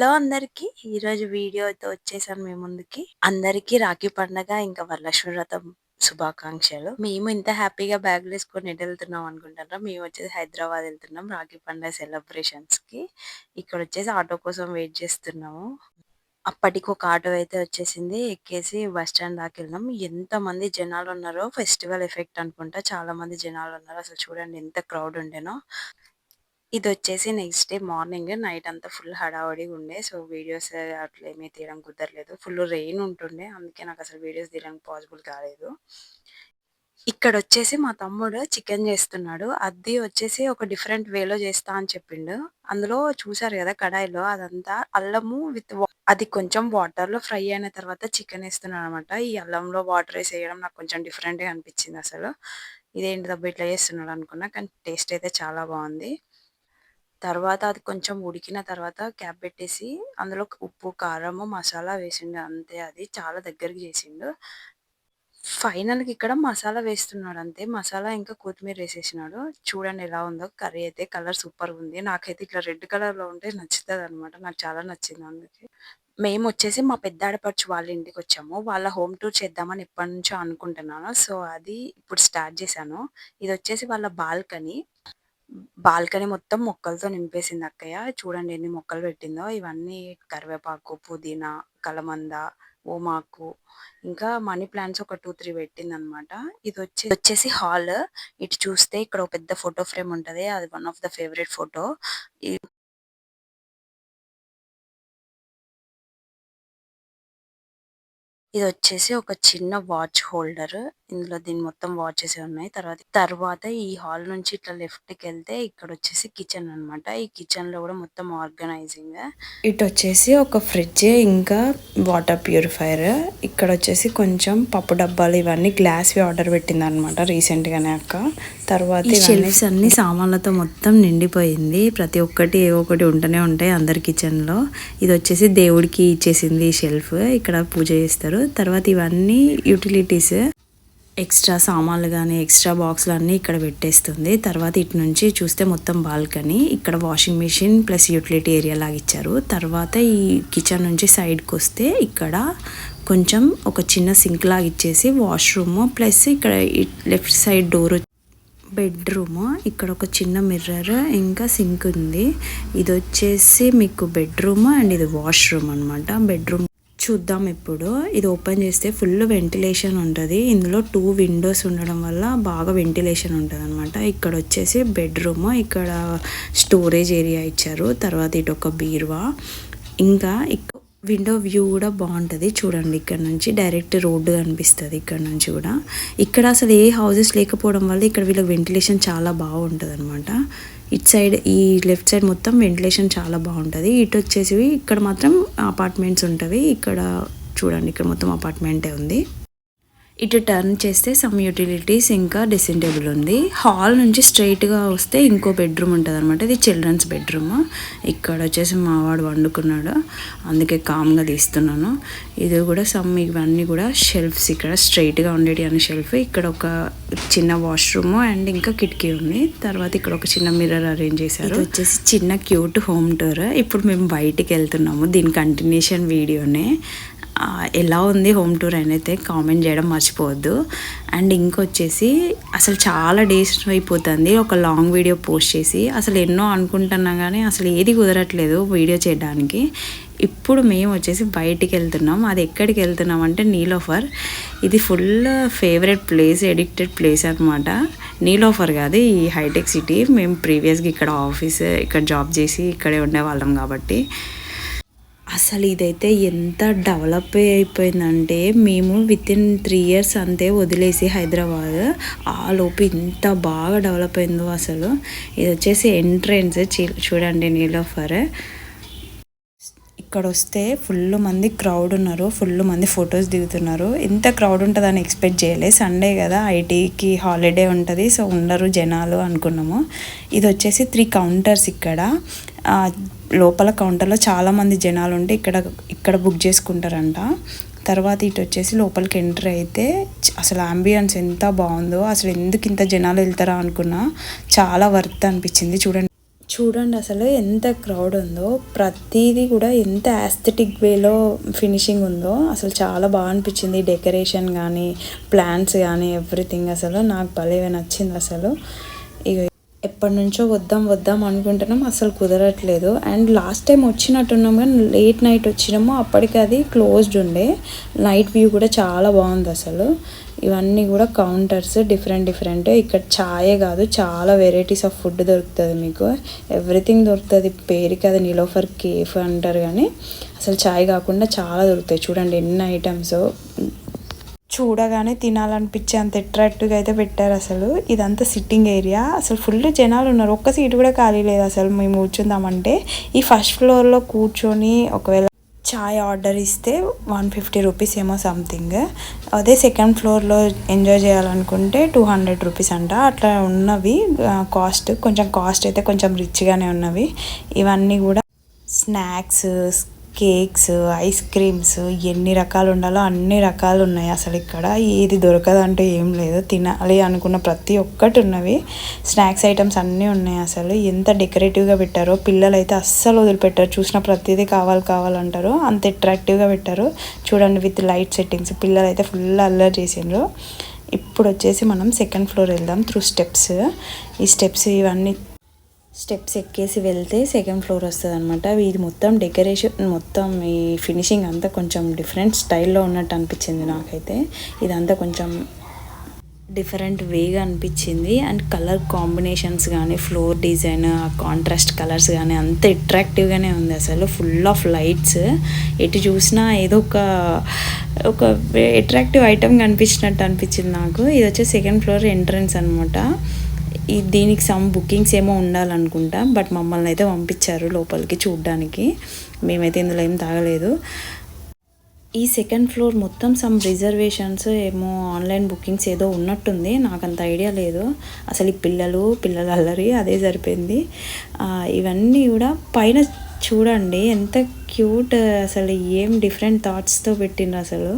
Hello అందరికి ఈరోజు వీడియోతో వచ్చేసాను మీ ముందుకి. అందరికీ రాఖీ పండగ ఇంకా వరలక్ష్మి వ్రతం శుభాకాంక్షలు. మేము ఇంత హ్యాపీగా బ్యాగులు వేసుకొని ఎటు వెళ్తున్నాం అనుకుంటారా? మేము వచ్చేసి హైదరాబాద్ వెళ్తున్నాం రాఖీ పండగ సెలబ్రేషన్స్ కి. ఇక్కడ వచ్చేసి ఆటో కోసం వెయిట్ చేస్తున్నాము. అప్పటికి ఒక ఆటో అయితే వచ్చేసింది. ఎక్కేసి బస్ స్టాండ్ దాకా వెళ్ళినాం. ఎంత మంది జనాలు ఉన్నారో, ఫెస్టివల్ ఎఫెక్ట్ అనుకుంటా చాలా మంది జనాలు ఉన్నారు. అసలు చూడండి ఎంత క్రౌడ్ ఉండేనో. ఇదొచ్చేసి నెక్స్ట్ డే మార్నింగ్. నైట్ అంతా ఫుల్ హడావుడిగా ఉండే. సో, వీడియోస్ అట్లా ఏమీ తీయడం కుదరలేదు. ఫుల్ రెయిన్ ఉంటుండే. అందుకే నాకు అసలు వీడియోస్ తీయడానికి పాసిబుల్ కాలేదు. ఇక్కడొచ్చేసి మా తమ్ముడు చికెన్ చేస్తున్నాడు. అది వచ్చేసి ఒక డిఫరెంట్ వేలో చేస్తా అని చెప్పిండు. అందులో చూసారు కదా కడాయిలో అదంతా అల్లము విత్ అది కొంచెం వాటర్‌లో ఫ్రై అయిన తర్వాత చికెన్ ఏస్తున్నాడనమాట. ఈ అల్లంలో వాటర్ ఏసి ఎయడం నాకు కొంచెం డిఫరెంట్‌గా అనిపించింది అసలు. ఇదేంటిదబ్బా ఇట్లా చేస్తున్నాడు అనుకున్నా. కానీ టేస్ట్ అయితే చాలా బావుంది. తర్వాత అది కొంచెం ఉడికిన తర్వాత క్యాప్ పెట్టేసి అందులో ఉప్పు, కారము, మసాలా వేసిండు అంతే. అది చాలా దగ్గరికి చేసిండు. ఫైనల్‌గా ఇక్కడ మసాలా వేస్తున్నాడు అంతే. మసాలా ఇంకా కొత్తిమీర వేసేసినాడు. చూడండి ఎలా ఉందో కర్రీ అయితే కలర్ సూపర్‌గుంది. నాకైతే ఇట్లా రెడ్ కలర్‌లో ఉంటే నచ్చుతదనమాట. నాకు చాలా నచ్చింది అందుకే. మేమొచ్చేసి మా పెద్ద ఆడపడుచు వాళ్ళ ఇంటికొచ్చాము. వాళ్ళ హోమ్ టూర్ చేద్దామని ఎప్పటినుంచో అనుకుంటున్నాను. సో, అది ఇప్పుడు స్టార్ట్ చేశాను. ఇదొచ్చేసి వాళ్ళ బాల్కనీ. బాల్కనీ మొత్తం మొక్కలతో నింపేసింది అక్కయ్య. చూడండి ఎన్ని మొక్కలు పెట్టిందో. ఇవన్నీ కరివేపాకు, పుదీనా, కలమంద, ఓమాకు, ఇంకా మనీ ప్లాంట్స్ ఒక 2, 3 పెట్టిందనమాట. ఇదొచ్చేసి హాల్. ఇటు చూస్తే ఇక్కడ ఒక పెద్ద ఫోటో ఫ్రేమ్ ఉంటది. అది one of the favourite photo. ఈ ఇదొచ్చేసి ఒక చిన్న వాచ్ హోల్డర్. ఇందులో దీని మొత్తం వాచెసే ఉన్నాయి. తర్వాత ఈ హాల్ నుంచి ఇట్లా లెఫ్ట్‌కెళ్తే ఇక్కడొచ్చేసి కిచెన్ అనమాట. ఈ కిచెన్‌లో కూడా మొత్తం ఆర్గనైజింగ్. ఇటొచ్చేసి ఒక ఫ్రిడ్జ్ ఇంకా వాటర్ ప్యూరిఫైయర్. ఇక్కడొచ్చేసి కొంచెం పప్పు డబ్బాలు ఇవన్నీ గ్లాస్‌వి ఆర్డర్ పెట్టిందనమాట రీసెంట్‌గానే అక్క. తర్వాత ఈ షెల్ఫ్స్ అన్ని సామాన్లతో మొత్తం నిండిపోయింది. ప్రతి ఒక్కటి ఏవో ఒకటి ఉంటూనే ఉంటాయి అందరి కిచెన్‌లో. ఇదొచ్చేసి దేవుడికి ఇచ్చేసింది ఈ షెల్ఫ్. ఇక్కడ పూజ చేస్తారు. తర్వాత ఇవన్నీ యుటిలిటీస్. ఎక్స్ట్రా సామాన్లు కానీ ఎక్స్ట్రా బాక్స్లు అన్నీ ఇక్కడ పెట్టేస్తుంది. తర్వాత ఇటు నుంచి చూస్తే మొత్తం బాల్కనీ. ఇక్కడ washing machine plus utility area లాగా ఇచ్చారు. తర్వాత ఈ కిచెన్ నుంచి సైడ్కి వస్తే ఇక్కడ కొంచెం ఒక చిన్న సింక్ లాగా ఇచ్చేసి వాష్రూమ్ ప్లస్ ఇక్కడ లెఫ్ట్ సైడ్ డోర్ బెడ్రూమ్. ఇక్కడ ఒక చిన్న మిర్రర్ ఇంకా సింక్ ఉంది. ఇది వచ్చేసి మీకు బెడ్రూమ్ అండ్ ఇది వాష్రూమ్ అనమాట. బెడ్రూమ్ చూద్దాం ఇప్పుడు. ఇది ఓపెన్ చేస్తే ఫుల్ వెంటిలేషన్ ఉంటుంది. ఇందులో 2 విండోస్ ఉండడం వల్ల బాగా వెంటిలేషన్ ఉంటుంది అనమాట. ఇక్కడ వచ్చేసి బెడ్రూమ్. ఇక్కడ స్టోరేజ్ ఏరియా ఇచ్చారు. తర్వాత ఇటు ఒక బీరువా. ఇంకా విండో వ్యూ కూడా బాగుంటుంది. చూడండి ఇక్కడ నుంచి డైరెక్ట్ రోడ్డు కనిపిస్తుంది. ఇక్కడ నుంచి కూడా ఇక్కడ అసలు ఏ హౌసెస్ లేకపోవడం వల్ల ఇక్కడ వీళ్ళకి వెంటిలేషన్ చాలా బాగుంటుంది అనమాట. ఇటు సైడ్ ఈ లెఫ్ట్ సైడ్ మొత్తం వెంటిలేషన్ చాలా బాగుంటుంది. ఇటు వచ్చేసి ఇక్కడ మాత్రం అపార్ట్మెంట్స్ ఉంటవి. ఇక్కడ చూడండి ఇక్కడ మొత్తం అపార్ట్మెంటే ఉంది. ఇటు టర్న్ చేస్తే సమ్ యూటిలిటీస్ ఇంకా డ్రెస్సింగ్ టేబుల్ ఉంది. హాల్ నుంచి స్ట్రైట్గా వస్తే ఇంకో బెడ్రూమ్ ఉంటుంది అనమాట. ఇది చిల్డ్రన్స్ బెడ్రూమ్. ఇక్కడ వచ్చేసి మా వాడు వండుకున్నాడు, అందుకే కామ్గా తీస్తున్నాను. ఇది కూడా సమ్ ఇవన్నీ కూడా షెల్ఫ్స్. ఇక్కడ స్ట్రైట్గా ఉండేటి అన్ని షెల్ఫ్. ఇక్కడ ఒక చిన్న వాష్రూమ్ అండ్ ఇంకా కిటికీ ఉంది. తర్వాత ఇక్కడ ఒక చిన్న మిర్రర్ అరేంజ్ చేశారు. ఇది వచ్చేసి చిన్న క్యూట్ హోమ్ టూర్. ఇప్పుడు మేము బయటికి వెళ్తున్నాము. దీని కంటిన్యూషన్ వీడియోనే. ఎలా ఉంది హోమ్ టూర్ అయితే కామెంట్ చేయడం మర్చిపోవద్దు. అండ్ ఇంకొచ్చేసి అసలు చాలా డేస్ అయిపోతుంది ఒక లాంగ్ వీడియో పోస్ట్ చేసి. అసలు ఎన్నో అనుకుంటున్నా కానీ అసలు ఏది కుదరట్లేదు వీడియో చేయడానికి. ఇప్పుడు మేము వచ్చేసి బయటికి వెళ్తున్నాం. అది ఎక్కడికి వెళ్తున్నాం అంటే నీలోఫర్. ఇది full favourite place, addicted place అనమాట. నీలోఫర్ కాదు, ఈ హైటెక్ సిటీ. మేము ప్రీవియస్గా ఇక్కడ ఆఫీస్ ఇక్కడ జాబ్ చేసి ఇక్కడే ఉండేవాళ్ళం కాబట్టి అసలు ఇదైతే ఎంత డెవలప్ అయిపోయిందంటే మేము వితిన్ 3 years అంతే వదిలేసి హైదరాబాద్. ఆ లోపు ఇంత బాగా డెవలప్ అయిందో అసలు. ఇది వచ్చేసి ఎంట్రెన్స్ చూడండి నీలోఫర్. ఇక్కడ వస్తే ఫుల్ మంది క్రౌడ్ ఉన్నారు. ఫుల్ మంది ఫొటోస్ దిగుతున్నారు. ఎంత క్రౌడ్ ఉంటుందని ఎక్స్పెక్ట్ చేయలేదు. సండే కదా, ఐటీకి హాలిడే ఉంటుంది, సో ఉండరు జనాలు అనుకున్నాము. ఇది వచ్చేసి 3 కౌంటర్స్. ఇక్కడ లోపల కౌంటర్లో చాలామంది జనాలు ఉంటే ఇక్కడ బుక్ చేసుకుంటారంట. తర్వాత ఇటు వచ్చేసి లోపలికి ఎంటర్ అయితే అసలు అంబియన్స్ ఎంత బాగుందో. అసలు ఎందుకు ఇంత జనాలు వెళ్తారా అనుకున్నా. చాలా వర్త్ అనిపించింది. చూడండి చూడండి అసలు ఎంత క్రౌడ్ ఉందో, ప్రతిదీ కూడా ఎంత యాస్థెటిక్ వేలో ఫినిషింగ్ ఉందో. అసలు చాలా బాగా అనిపించింది డెకరేషన్ కానీ, ప్లాంట్స్ కానీ, ఎవ్రీథింగ్ అసలు నాకు భలే నచ్చింది అసలు. ఇక ఎప్పటి నుంచో వద్దాం అనుకుంటున్నాం, అసలు కుదరట్లేదు. అండ్ లాస్ట్ టైం వచ్చినట్టున్నాం కానీ లేట్ నైట్ వచ్చినాము, అప్పటికి అది క్లోజ్డ్ ఉండే. నైట్ వ్యూ కూడా చాలా బాగుంది అసలు. ఇవన్నీ కూడా కౌంటర్స్ డిఫరెంట్. ఇక్కడ చాయే కాదు, చాలా వెరైటీస్ ఆఫ్ ఫుడ్ దొరుకుతుంది మీకు. ఎవ్రీథింగ్ దొరుకుతుంది. పేరుకి అది నిలోఫర్ కేఫ్ అంటారు కానీ అసలు చాయ్ కాకుండా చాలా దొరుకుతాయి. చూడండి ఎన్ని ఐటమ్స్, చూడగానే తినాలనిపించే అంత అట్రాక్టివ్గా అయితే పెట్టారు అసలు. ఇదంతా సిట్టింగ్ ఏరియా. అసలు ఫుల్ జనాలు ఉన్నారు, ఒక్క సీటు కూడా ఖాళీ లేదు అసలు. మేము కూర్చుందామంటే ఈ ఫస్ట్ ఫ్లోర్లో కూర్చొని ఒకవేళ చాయ్ ఆర్డర్ ఇస్తే 150 రూపీస్ ఏమో సంథింగ్. అదే సెకండ్ ఫ్లోర్లో ఎంజాయ్ చేయాలనుకుంటే 200 రూపీస్ అంట. అట్లా ఉన్నవి కాస్ట్. కాస్ట్ అయితే కొంచెం రిచ్గానే ఉన్నవి. ఇవన్నీ కూడా స్నాక్స్, కేక్స్, ఐస్ క్రీమ్స్, ఎన్ని రకాలు ఉండాలో అన్ని రకాలు ఉన్నాయి అసలు. ఇక్కడ ఏది దొరకదంటే ఏం లేదు, తినాలి అనుకున్న ప్రతి ఒక్కటి ఉన్నవి. స్నాక్స్ ఐటమ్స్ అన్నీ ఉన్నాయి అసలు. ఎంత డెకరేటివ్గా పెట్టారో. పిల్లలు అయితే అస్సలు వదిలిపెట్టారు, చూసిన ప్రతిదీ కావాలంటారు, అంత అట్రాక్టివ్గా పెట్టారు. చూడండి విత్ లైట్ సెట్టింగ్స్. పిల్లలు అయితే ఫుల్ అల్లరి చేసిండ్రు. ఇప్పుడు వచ్చేసి మనం సెకండ్ ఫ్లోర్ వెళ్దాం త్రూ స్టెప్స్. ఈ స్టెప్స్ ఇవన్నీ స్టెప్స్ ఎక్కేసి వెళ్తే సెకండ్ ఫ్లోర్ వస్తుంది అనమాట. ఇది మొత్తం డెకరేషన్, మొత్తం ఈ ఫినిషింగ్ అంతా కొంచెం డిఫరెంట్ స్టైల్లో ఉన్నట్టు అనిపించింది నాకైతే. ఇదంతా కొంచెం డిఫరెంట్ వేగా అనిపించింది. అండ్ కలర్ కాంబినేషన్స్ కానీ, ఫ్లోర్ డిజైన్, కాంట్రాస్ట్ కలర్స్ కానీ అంత అట్రాక్టివ్గానే ఉంది అసలు. ఫుల్ ఆఫ్ లైట్స్, ఎటు చూసినా ఏదో ఒక అట్రాక్టివ్ ఐటమ్ కనిపించినట్టు అనిపించింది నాకు. ఇది వచ్చి సెకండ్ ఫ్లోర్ ఎంట్రన్స్ అనమాట. దీనికి సమ్ బుకింగ్స్ ఏమో ఉండాలనుకుంటా, బట్ మమ్మల్ని అయితే పంపించారు లోపలికి చూడ్డానికి. మేమైతే ఇందులో ఏం తాగలేదు. ఈ సెకండ్ ఫ్లోర్ మొత్తం సమ్ రిజర్వేషన్స్ ఏమో, ఆన్లైన్ బుకింగ్స్ ఏదో ఉన్నట్టుంది, నాకు అంత ఐడియా లేదు. అసలు ఈ పిల్లలు అల్లరి అదే సరిపోయింది. ఇవన్నీ కూడా పైన చూడండి ఎంత క్యూట్ అసలు. ఏం డిఫరెంట్ థాట్స్తో పెట్టిండ్రు అసలు.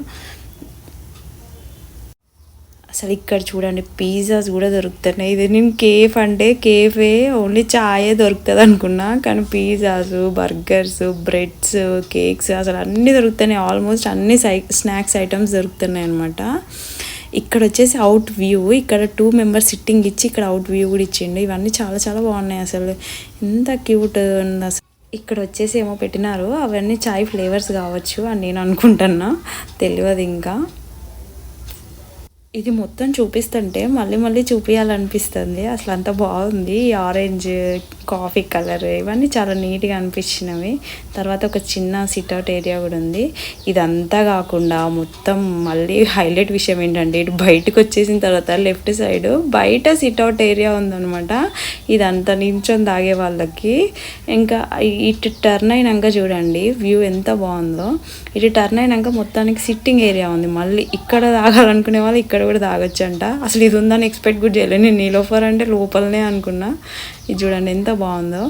అసలు ఇక్కడ చూడండి పిజ్జాస్ కూడా దొరుకుతున్నాయి. ఇది నేను కేఫ్ అంటే కేఫే ఓన్లీ చాయే దొరుకుతుంది అనుకున్నా, కానీ పిజ్జాస్, బర్గర్స్, బ్రెడ్స్, కేక్స్ అసలు అన్నీ దొరుకుతున్నాయి. ఆల్మోస్ట్ అన్ని స్నాక్స్ ఐటమ్స్ దొరుకుతున్నాయి అనమాట. ఇక్కడ వచ్చేసి అవుట్ వ్యూ. ఇక్కడ 2 మెంబర్స్ సిట్టింగ్ ఇచ్చి ఇక్కడ అవుట్ వ్యూ కూడా ఇచ్చిండు. ఇవన్నీ చాలా బాగున్నాయి అసలు. ఎంత క్యూట్ ఉంది అసలు. ఇక్కడ వచ్చేసి ఏమో పెట్టినారు, అవన్నీ చాయ్ ఫ్లేవర్స్ కావచ్చు అని నేను అనుకుంటున్నా, తెలియదు ఇంకా. ఇది మొత్తం చూపిస్తుంటే మళ్ళీ చూపించాలనిపిస్తుంది. అసలు అంత బాగుంది. ఆరెంజ్, కాఫీ కలర్ ఇవన్నీ చాలా నీట్గా అనిపించినవి. తర్వాత ఒక చిన్న సిట్అవుట్ ఏరియా కూడా ఉంది. ఇదంతా కాకుండా మొత్తం మళ్ళీ హైలైట్ విషయం ఏంటంటే, ఇటు బయటకు వచ్చేసిన తర్వాత లెఫ్ట్ సైడ్ బయట సిట్అవుట్ ఏరియా ఉందన్నమాట. ఇదంతా నించొని తాగే వాళ్ళకి. ఇంకా ఇటు టర్న్ అయినాక చూడండి వ్యూ ఎంత బాగుందో. ఇటు టర్న్ అయినాక మొత్తానికి సిట్టింగ్ ఏరియా ఉంది. మళ్ళీ ఇక్కడ తాగాలనుకునే వాళ్ళు ఇక్కడ కూడా తాగొచ్చు అంట. అసలు ఇది ఉందని ఎక్స్పెక్ట్ కూడా చేయలేదు నేను. నీలోఫర్ అంటే లోపలనే అనుకున్నా. ఇది చూడండి ఎంత బాగుందో.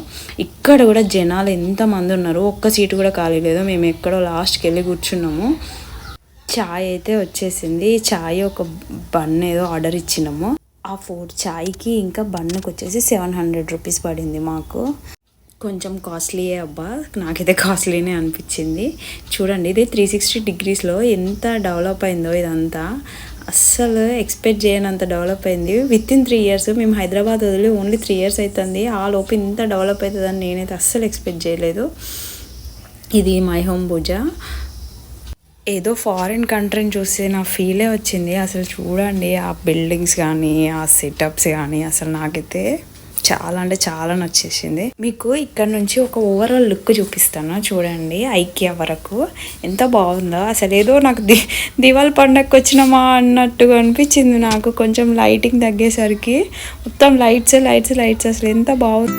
ఇక్కడ కూడా జనాలు ఎంతమంది ఉన్నారు, ఒక్క సీటు కూడా ఖాళీ లేదు. మేము ఎక్కడో లాస్ట్కి వెళ్ళి కూర్చున్నాము. చాయ్ అయితే వచ్చేసింది. చాయ్ ఒక బన్ ఏదో ఆర్డర్ ఇచ్చినాము. ఆ 4 చాయ్కి ఇంకా బన్నుకి వచ్చేసి 700 రూపీస్ పడింది మాకు. కొంచెం కాస్ట్లీయే అబ్బా, నాకైతే కాస్ట్లీనే అనిపించింది. చూడండి ఇది 360 డిగ్రీస్లో ఎంత డెవలప్ అయిందో ఇదంతా. అస్సలు ఎక్స్పెక్ట్ చేయనంత డెవలప్ అయింది. Within 3 years. మేము హైదరాబాద్ వదిలి ఓన్లీ 3 ఇయర్స్ అవుతుంది. ఆ లోపు ఇంత డెవలప్ అవుతుందని నేనైతే అస్సలు ఎక్స్పెక్ట్ చేయలేదు. ఇది మై హోమ్ భుజ. ఏదో ఫారిన్ కంట్రీని చూస్తే నా ఫీలే వచ్చింది అసలు. చూడండి ఆ బిల్డింగ్స్ కానీ, ఆ సెటప్స్ కానీ అసలు నాకైతే చాలా అంటే చాలా నచ్చేసింది. మీకు ఇక్కడ నుంచి ఒక ఓవరాల్ లుక్ చూపిస్తాను చూడండి. ఐకియా వరకు ఎంత బాగుందో అసలు. ఏదో నాకు దివాళీ పండగకి వచ్చినామా అన్నట్టుగా అనిపించింది నాకు. కొంచెం లైటింగ్ తగ్గేసరికి మొత్తం లైట్స్ అసలు ఎంత బాగుంది.